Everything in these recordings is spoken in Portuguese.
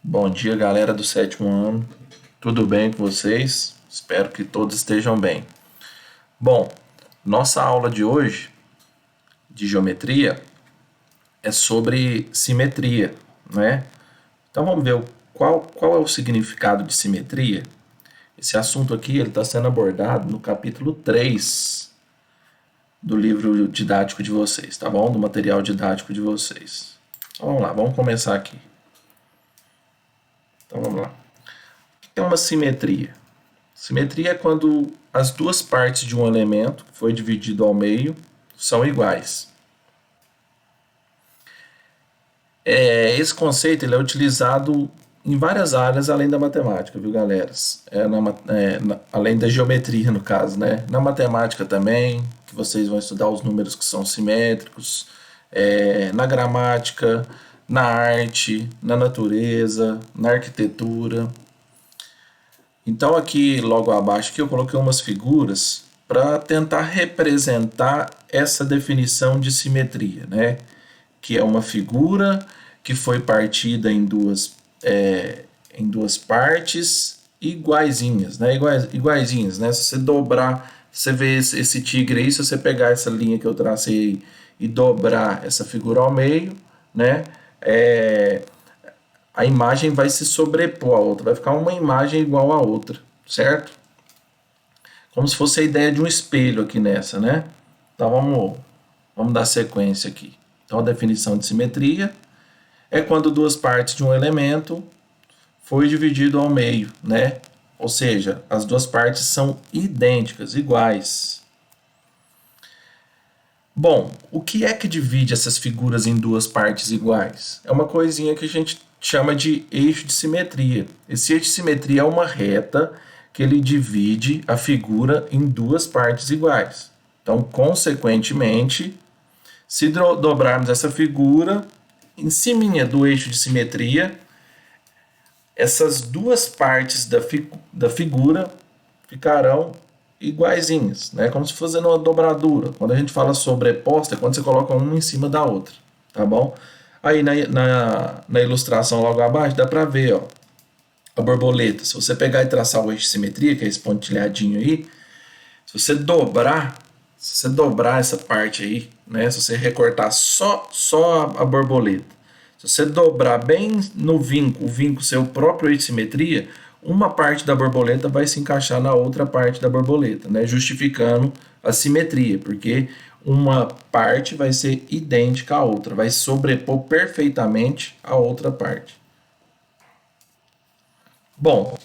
Bom dia, galera do sétimo ano. Tudo bem com vocês? Espero que todos estejam bem. Bom, nossa aula de hoje de geometria é sobre simetria, né? Então vamos ver qual é o significado de simetria. Esse assunto aqui está sendo abordado no capítulo 3 do livro didático de vocês, tá bom? Do material didático de vocês. Então, vamos lá, vamos começar aqui. Então vamos lá. O que é uma simetria? Simetria é quando as duas partes de um elemento que foi dividido ao meio são iguais. Esse conceito ele é utilizado em várias áreas além da matemática, viu, galera? Além da geometria, no caso, né? Na matemática também, que vocês vão estudar os números que são simétricos, na gramática, na arte, na natureza, na arquitetura. Então aqui logo abaixo aqui eu coloquei umas figuras para tentar representar essa definição de simetria, né? Que é uma figura que foi partida em duas partes iguaizinhas, né? Iguaizinhas, né? Se você dobrar, você vê esse tigre aí, se você pegar essa linha que eu tracei e dobrar essa figura ao meio, né? A imagem vai se sobrepor à outra, vai ficar uma imagem igual à outra, certo? Como se fosse a ideia de um espelho aqui nessa, né? Então vamos dar sequência aqui. Então a definição de simetria é quando duas partes de um elemento foi dividido ao meio, né? Ou seja, as duas partes são idênticas, iguais. Bom, o que é que divide essas figuras em duas partes iguais? É uma coisinha que a gente chama de eixo de simetria. Esse eixo de simetria é uma reta que ele divide a figura em duas partes iguais. Então, consequentemente, se dobrarmos essa figura em cima do eixo de simetria, essas duas partes da figura ficarão iguaizinhas, né? Como se fosse uma dobradura. Quando a gente fala sobreposta, é quando você coloca uma em cima da outra, tá bom? Aí na ilustração logo abaixo dá para ver, ó, a borboleta. Se você pegar e traçar o eixo de simetria, que é esse pontilhadinho aí, se você dobrar essa parte aí, né? Se você recortar só a borboleta, se você dobrar bem no vinco, o vinco ser o próprio eixo de simetria, uma parte da borboleta vai se encaixar na outra parte da borboleta, né? Justificando a simetria, porque uma parte vai ser idêntica à outra, vai sobrepor perfeitamente a outra parte. Bom,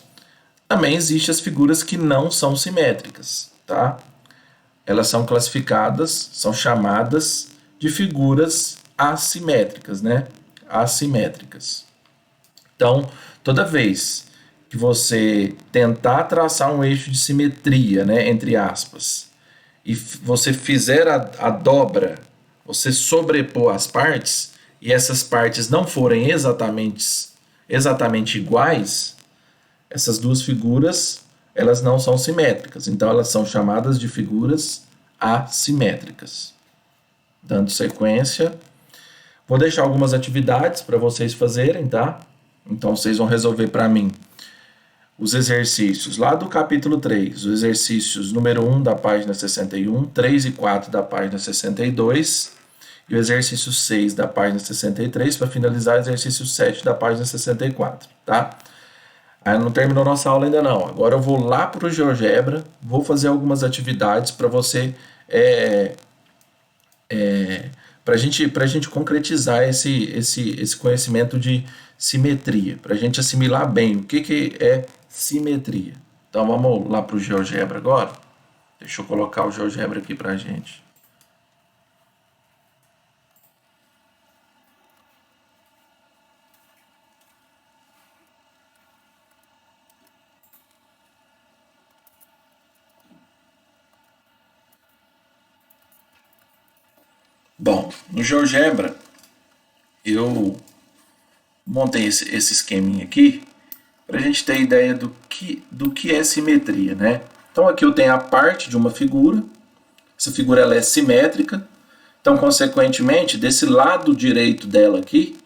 também existem as figuras que não são simétricas, tá? Elas são classificadas, são chamadas de figuras assimétricas, né? Assimétricas. Então, toda vez que você tentar traçar um eixo de simetria, né, entre aspas, e você fizer a dobra, você sobrepor as partes, e essas partes não forem exatamente iguais, essas duas figuras elas não são simétricas, então elas são chamadas de figuras assimétricas. Dando sequência, vou deixar algumas atividades para vocês fazerem, tá? Então vocês vão resolver para mim os exercícios lá do capítulo 3, os exercícios número 1 da página 61, 3 e 4 da página 62 e o exercício 6 da página 63 para finalizar o exercício 7 da página 64, tá? Aí não terminou nossa aula ainda não. Agora eu vou lá para o GeoGebra, vou fazer algumas atividades para você, para a gente concretizar esse conhecimento de simetria, para a gente assimilar bem o que é simetria. Então vamos lá para o GeoGebra agora. Deixa eu colocar o GeoGebra aqui para a gente. Bom, no GeoGebra eu montei esse esqueminha aqui para a gente ter ideia do que é simetria, né? Então aqui eu tenho a parte de uma figura, essa figura ela é simétrica, então consequentemente desse lado direito dela aqui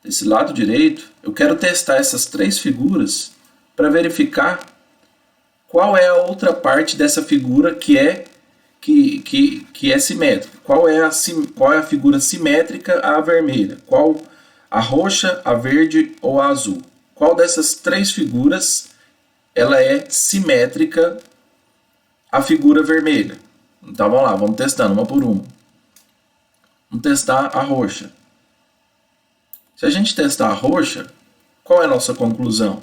desse lado direito, eu quero testar essas três figuras para verificar qual é a outra parte dessa figura que é simétrica. Qual é a figura simétrica à vermelha? Qual a roxa, a verde ou a azul? Qual dessas três figuras ela é simétrica à figura vermelha? Então vamos lá, vamos testando uma por uma. Vamos testar a roxa. Se a gente testar a roxa, qual é a nossa conclusão?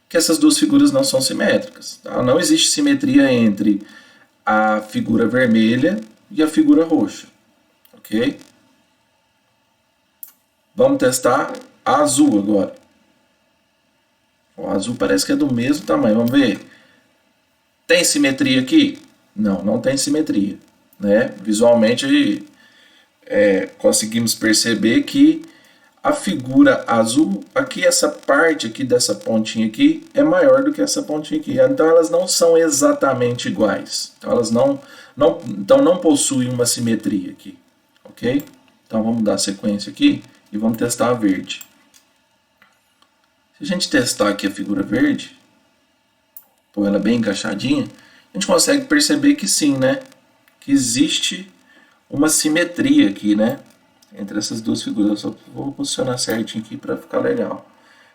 Que essas duas figuras não são simétricas. Tá? Não existe simetria entre a figura vermelha e a figura roxa. Ok? Vamos testar a azul agora. O azul parece que é do mesmo tamanho. Vamos ver. Tem simetria aqui? Não, não tem simetria. Né? Visualmente, conseguimos perceber que a figura azul, aqui essa parte aqui dessa pontinha aqui é maior do que essa pontinha aqui. Então elas não são exatamente iguais. Então elas não possuem uma simetria aqui. Ok? Então vamos dar sequência aqui e vamos testar a verde. Se a gente testar aqui a figura verde, pôr ela bem encaixadinha, a gente consegue perceber que sim, né? Que existe uma simetria aqui, né? Entre essas duas figuras. Eu só vou posicionar certinho aqui para ficar legal.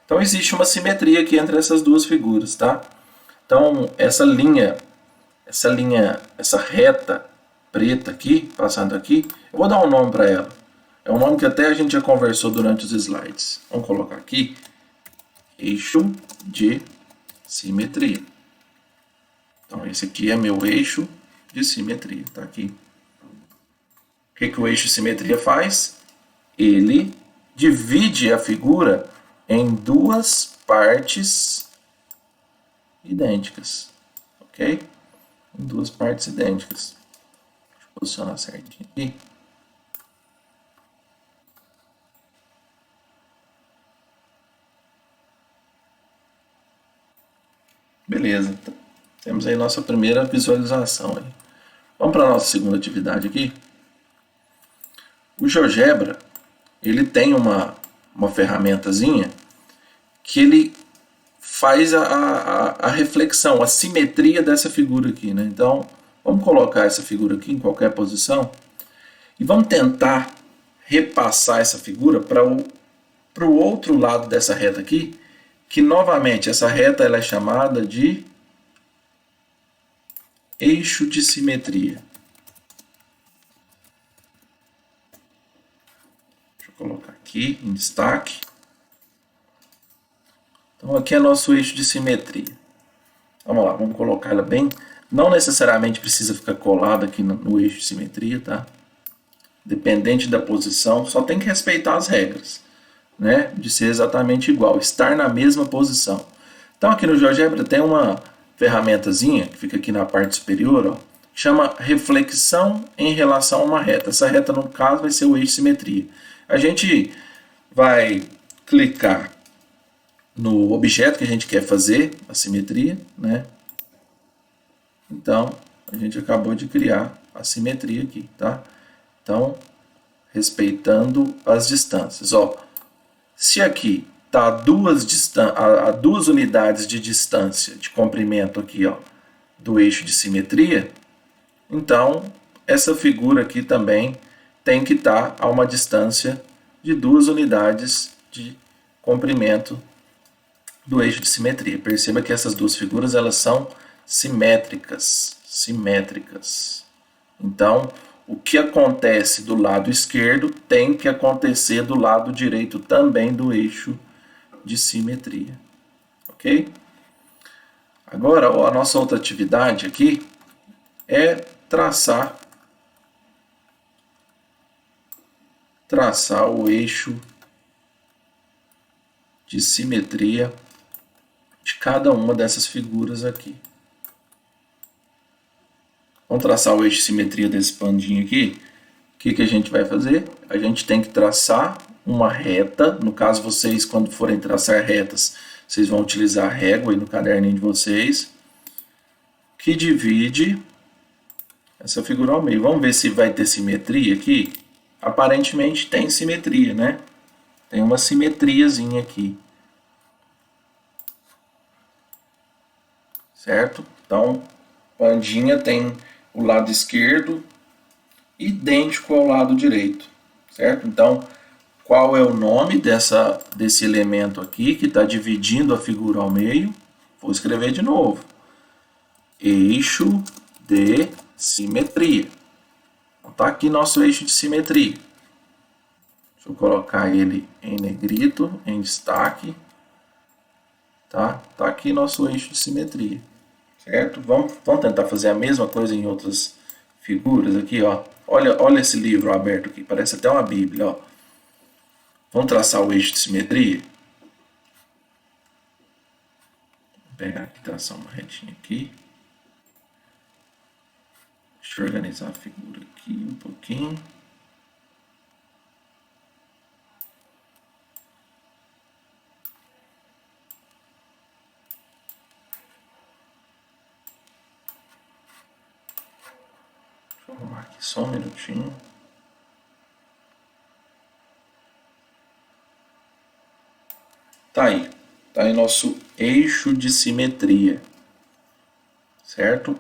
Então existe uma simetria aqui entre essas duas figuras, tá? Então essa reta preta aqui, passando aqui, eu vou dar um nome para ela. É um nome que até a gente já conversou durante os slides. Vamos colocar aqui, eixo de simetria. Então esse aqui é meu eixo de simetria, tá aqui. O que o eixo de simetria faz? Ele divide a figura em duas partes idênticas, ok? Em duas partes idênticas. Deixa eu posicionar certinho aqui. Beleza, então, temos aí nossa primeira visualização. Aí. Vamos para a nossa segunda atividade aqui. O GeoGebra, ele tem uma ferramentazinha que ele faz a reflexão, a simetria dessa figura aqui, né? Então, vamos colocar essa figura aqui em qualquer posição e vamos tentar repassar essa figura para o outro lado dessa reta aqui, que novamente essa reta ela é chamada de eixo de simetria. Deixa eu colocar aqui em destaque. Então aqui é nosso eixo de simetria. Vamos lá, vamos colocar ela bem. Não necessariamente precisa ficar colada aqui no eixo de simetria, tá? Dependente da posição, só tem que respeitar as regras, né? De ser exatamente igual, estar na mesma posição. Então aqui no GeoGebra tem uma ferramentazinha que fica aqui na parte superior, ó, chama reflexão em relação a uma reta. Essa reta, no caso, vai ser o eixo de simetria. A gente vai clicar no objeto que a gente quer fazer a simetria, né? Então, a gente acabou de criar a simetria aqui, tá? Então, respeitando as distâncias, ó. Se aqui está a duas unidades de distância de comprimento aqui, ó, do eixo de simetria, então essa figura aqui também tem que estar a uma distância de 2 unidades de comprimento do eixo de simetria. Perceba que essas duas figuras elas são simétricas. Então, o que acontece do lado esquerdo tem que acontecer do lado direito também do eixo de simetria. Ok? Agora, a nossa outra atividade aqui é traçar o eixo de simetria de cada uma dessas figuras aqui. Vamos traçar o eixo de simetria desse pandinho aqui. O que a gente vai fazer? A gente tem que traçar uma reta. No caso, vocês, quando forem traçar retas, vocês vão utilizar a régua aí no caderninho de vocês, que divide essa figura ao meio. Vamos ver se vai ter simetria aqui. Aparentemente tem simetria, né? Tem uma simetriazinha aqui. Certo? Então, pandinha tem o lado esquerdo idêntico ao lado direito. Certo? Então, qual é o nome desse elemento aqui que está dividindo a figura ao meio? Vou escrever de novo. Eixo de simetria. Está aqui nosso eixo de simetria. Deixa eu colocar ele em negrito, em destaque. Tá aqui nosso eixo de simetria. Certo? Vamos tentar fazer a mesma coisa em outras figuras aqui, ó. Olha esse livro aberto aqui, parece até uma bíblia, ó. Vamos traçar o eixo de simetria. Vou pegar aqui, traçar uma retinha aqui. Deixa eu organizar a figura aqui um pouquinho. Deixa eu arrumar aqui só um minutinho. Tá aí nosso eixo de simetria, certo?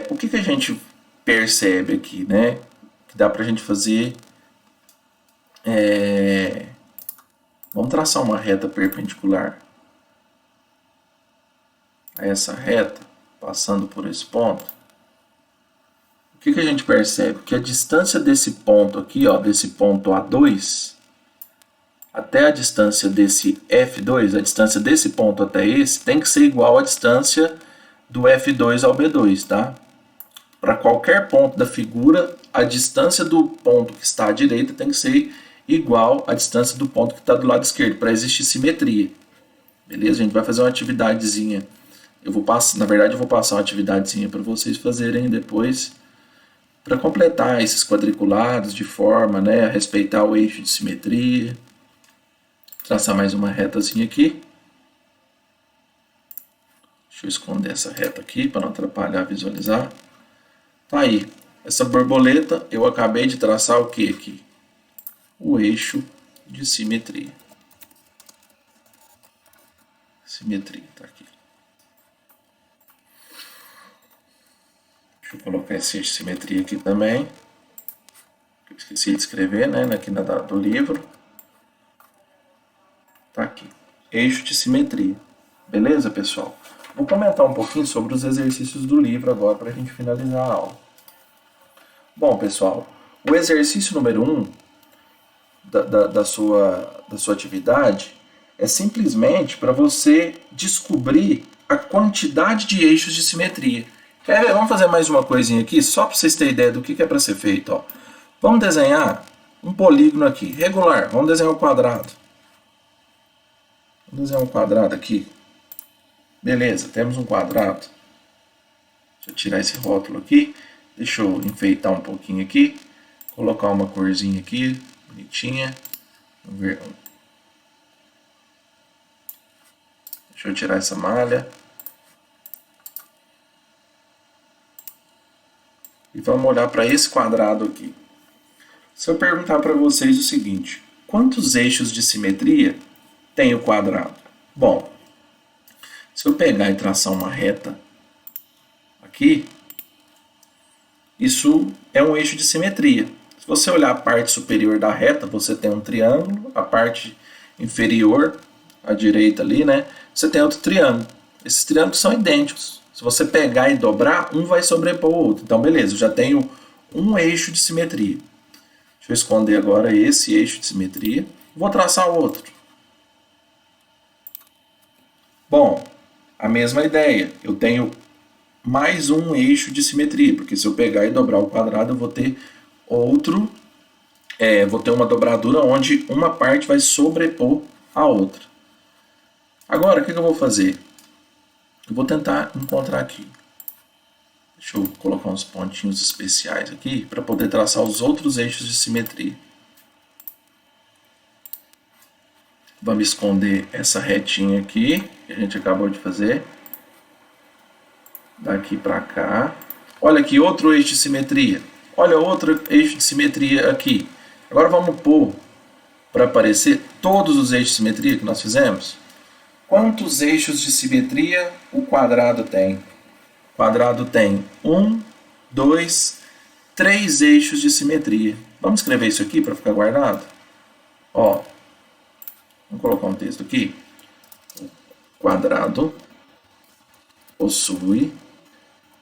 O que a gente percebe aqui, né? Que dá pra gente fazer. Vamos traçar uma reta perpendicular a essa reta, passando por esse ponto. O que a gente percebe? Que a distância desse ponto aqui, ó, desse ponto A2, até a distância desse F2, a distância desse ponto até esse, tem que ser igual à distância do F2 ao B2, tá? Para qualquer ponto da figura, a distância do ponto que está à direita tem que ser igual à distância do ponto que está do lado esquerdo, para existir simetria. Beleza? A gente vai fazer uma atividadezinha. Na verdade, eu vou passar uma atividadezinha para vocês fazerem depois, para completar esses quadriculados de forma, né, a respeitar o eixo de simetria. Traçar mais uma retazinha aqui. Deixa eu esconder essa reta aqui para não atrapalhar visualizar. Tá aí. Essa borboleta eu acabei de traçar o que aqui? O eixo de simetria. Simetria, tá aqui. Deixa eu colocar esse eixo de simetria aqui também. Eu esqueci de escrever, né? Aqui do livro. Tá aqui. Eixo de simetria. Beleza, pessoal? Vou comentar um pouquinho sobre os exercícios do livro agora para a gente finalizar a aula. Bom, pessoal, o exercício número 1 da sua atividade é simplesmente para você descobrir a quantidade de eixos de simetria. Quer ver? Vamos fazer mais uma coisinha aqui, só para vocês terem ideia do que é para ser feito. Ó. Vamos desenhar um polígono aqui, regular. Vamos desenhar um quadrado. Vamos desenhar um quadrado aqui. Beleza, temos um quadrado. Deixa eu tirar esse rótulo aqui. Deixa eu enfeitar um pouquinho aqui. Colocar uma corzinha aqui, bonitinha. Vamos ver. Deixa eu tirar essa malha. E vamos olhar para esse quadrado aqui. Se eu perguntar para vocês o seguinte: quantos eixos de simetria tem o quadrado? Bom, se eu pegar e traçar uma reta aqui, isso é um eixo de simetria. Se você olhar a parte superior da reta, você tem um triângulo, a parte inferior, à direita ali, né? Você tem outro triângulo. Esses triângulos são idênticos. Se você pegar e dobrar, um vai sobrepor o outro. Então, beleza, eu já tenho um eixo de simetria. Deixa eu esconder agora esse eixo de simetria. Vou traçar o outro. Bom, a mesma ideia. Eu tenho mais um eixo de simetria, porque se eu pegar e dobrar o quadrado, eu vou ter outro, vou ter uma dobradura onde uma parte vai sobrepor a outra. Agora, o que eu vou fazer? Eu vou tentar encontrar aqui. Deixa eu colocar uns pontinhos especiais aqui para poder traçar os outros eixos de simetria. Vamos esconder essa retinha aqui que a gente acabou de fazer. Daqui para cá. Olha aqui, outro eixo de simetria. Olha outro eixo de simetria aqui. Agora vamos pôr para aparecer todos os eixos de simetria que nós fizemos? Quantos eixos de simetria o quadrado tem? O quadrado tem 1, 2, 3 eixos de simetria. Vamos escrever isso aqui para ficar guardado? Ó, vamos colocar um texto aqui. O quadrado possui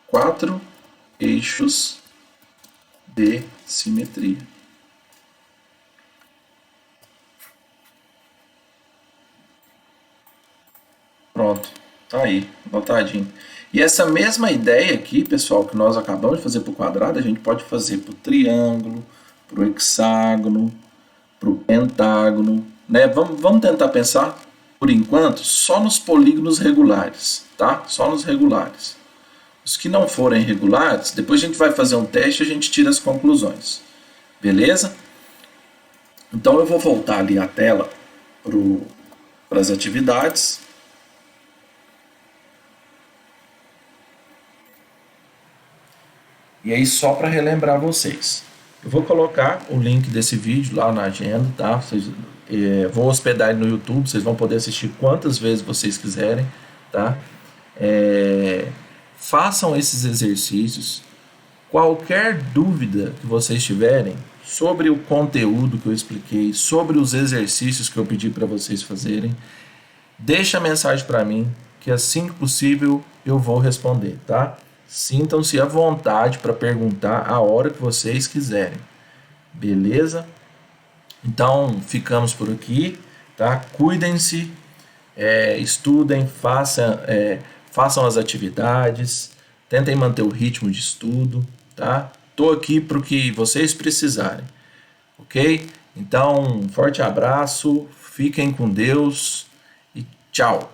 4 eixos de simetria. Pronto, tá aí, anotadinho. E essa mesma ideia aqui, pessoal, que nós acabamos de fazer para o quadrado, a gente pode fazer para o triângulo, para o hexágono, para o pentágono, né? Vamos tentar pensar, por enquanto, só nos polígonos regulares, tá? Só nos regulares. Os que não forem regulares, depois a gente vai fazer um teste e a gente tira as conclusões. Beleza? Então eu vou voltar ali a tela para as atividades. E aí, só para relembrar vocês, eu vou colocar o link desse vídeo lá na agenda, tá? Vou hospedar ele no YouTube, vocês vão poder assistir quantas vezes vocês quiserem, tá? Façam esses exercícios. Qualquer dúvida que vocês tiverem sobre o conteúdo que eu expliquei, sobre os exercícios que eu pedi para vocês fazerem, deixa a mensagem para mim, que assim que possível eu vou responder, tá? Sintam-se à vontade para perguntar a hora que vocês quiserem. Beleza? Então, ficamos por aqui, tá? Cuidem-se, estudem, façam as atividades, tentem manter o ritmo de estudo, tá? Tô aqui para o que vocês precisarem, ok? Então, um forte abraço, fiquem com Deus e tchau!